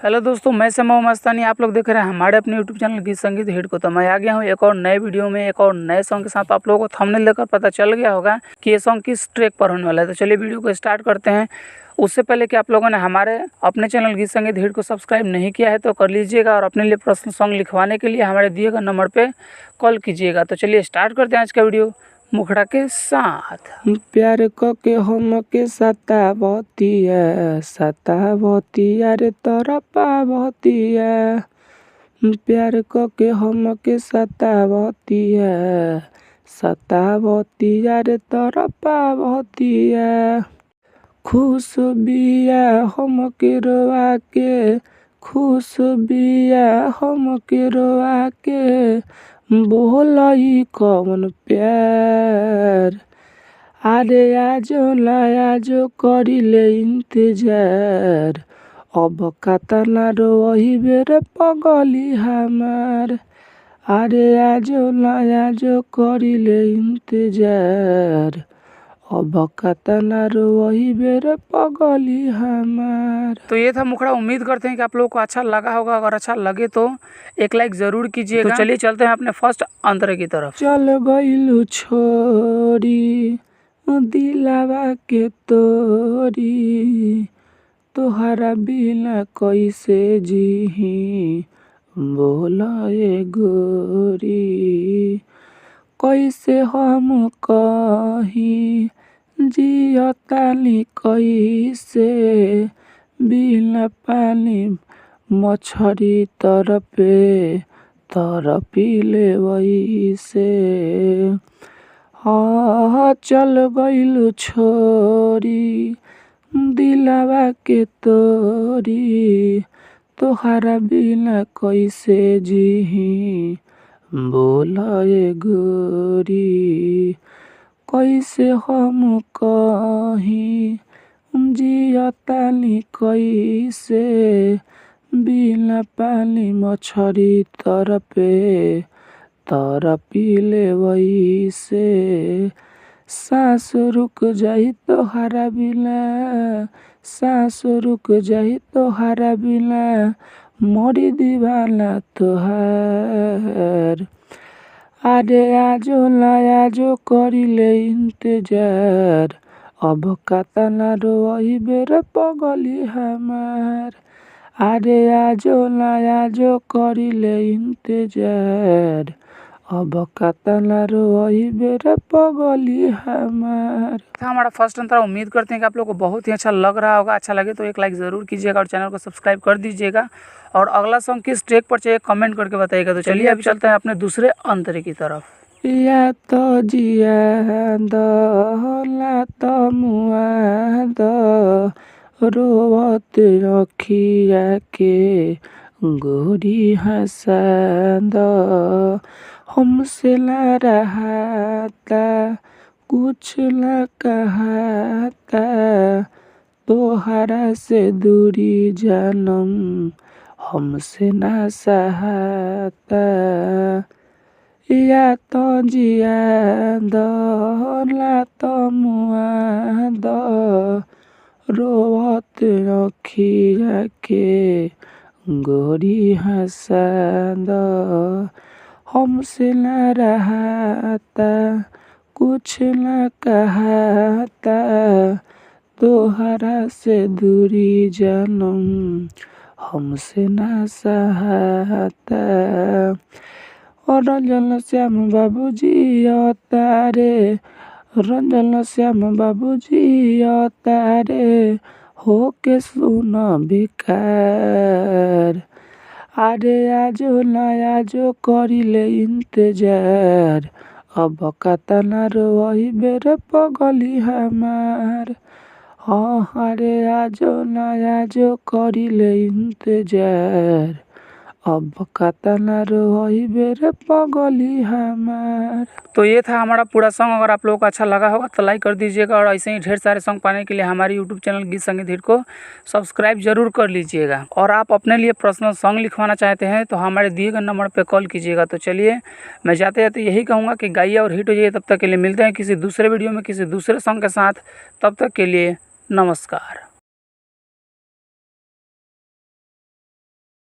Hello दोस्तों, मैं समय मस्तानी। आप लोग देख रहे हैं हमारे अपने यूट्यूब चैनल गीत संगीत हिट को। तो मैं आ गया हूँ एक और नए वीडियो में, एक और नए सॉन्ग के साथ। आप लोगों को थंबनेल देखकर पता चल गया होगा कि ये सॉन्ग किस ट्रैक पर होने वाला है। तो चलिए वीडियो को स्टार्ट करते हैं। उससे पहले कि आप लोगों ने हमारे अपने चैनल गीत संगीत हिट को सब्सक्राइब नहीं किया है तो कर लीजिएगा, और अपने लिए पर्सनल सॉन्ग लिखवाने के लिए हमारे दिए गए नंबर पर कॉल कीजिएगा। तो चलिए स्टार्ट करते हैं आज का वीडियो मुखड़ा के साथ। प्यार को के हम के सतावती है, सतावती रे तोरा पावती है। प्यार को के हम के सतावती है, सतावती रे तोरा पावती है। खुश बिया हम के रोआ के, खुश बिया हम के रोआ के, बोलाई कौन प्यार। अरे आजो लाजो करिले इंतजार, अब कतना रोही बेर पगली हमार। अरे आजो लाजो करिले इंतजार, अब कतना रोही बेर पगली हमार। तो ये था मुखड़ा। उम्मीद करते हैं कि आप लोगों को अच्छा लगा होगा। अगर अच्छा लगे तो एक लाइक जरूर कीजिएगा। तो चलिए चलते हैं अपने फर्स्ट अंतरे की तरफ। चल गइलू छोरी दिलावा के तोरी, तोहरा बिना कैसे जीही बोला ए गोरी। कैसे हम कही जियतानी कैसे, बिना पानी मछरी तरपे तरपीले वैसे। हाँ चल गइलू छोरी दिलावा के तोरी, तोहरा बिना कैसे जीही बोला ए गोरी। कैसे हम कही जियतानी कैसे, बिना पानी मछरी तरपे तरपीले वैसे। सांस रुक जाई तोहरा बिना, सांस रुक जाई तोहरा बिना, मोरी दीवाना तोहार। अरे आजो लाजो करिले इंतजार, अब कतना रोही बेर पगली हमार। अरे आजो लाजो करिले इंतजार, अब कतना रोही बेर पगली हमार। था हमारा फर्स्ट अंतरा। उम्मीद करते हैं कि आप लोगों को बहुत ही अच्छा लग रहा होगा। अच्छा लगे तो एक लाइक ज़रूर कीजिएगा और चैनल को सब्सक्राइब कर दीजिएगा। और अगला सॉन्ग किस ट्रैक पर चाहिए कमेंट करके बताइएगा। तो चलिए अभी चलते हैं अपने दूसरे अंतरे की तरफ। या तो जिया दो ला तो मुआ दो, रोवत रखिया के गोरी हंसा दो। हमसे ला रहाता कुछ ला कहाता, तोहरा से दूरी जानम हमसे ना सहाता। या तो जिया दो ला तो मुआ दो, रोवत रखिया के गोरी हंसा दो। हमसे ना रहाता कुछ ना कहाता, तोहरा से दूरी जानम हमसे ना सहाता। और रंजन श्याम बाबूजी तारे, रंजन श्याम बाबूजी तारे, हो के सुन बेकार। अरे आजो लाजो करिले इंतजार, अब कतना रोही बेर पगली हमार। हाँ अरे आजो लाजो करिले इंतजार, अब कतना रोही बेर पगली हमार। तो ये था हमारा पूरा सॉन्ग। अगर आप लोगों को अच्छा लगा होगा तो लाइक कर दीजिएगा, और ऐसे ही ढेर सारे सॉन्ग पाने के लिए हमारे यूट्यूब चैनल गीत संगीत हिट को सब्सक्राइब जरूर कर लीजिएगा। और आप अपने लिए पर्सनल सॉन्ग लिखवाना चाहते हैं तो हमारे दिए गए नंबर पर कॉल कीजिएगा। तो चलिए मैं जाते जाते यही कहूँगा कि गाइए और हिट हो जाइए। तब तक के लिए मिलते हैं किसी दूसरे वीडियो में किसी दूसरे सॉन्ग के साथ। तब तक के लिए नमस्कार।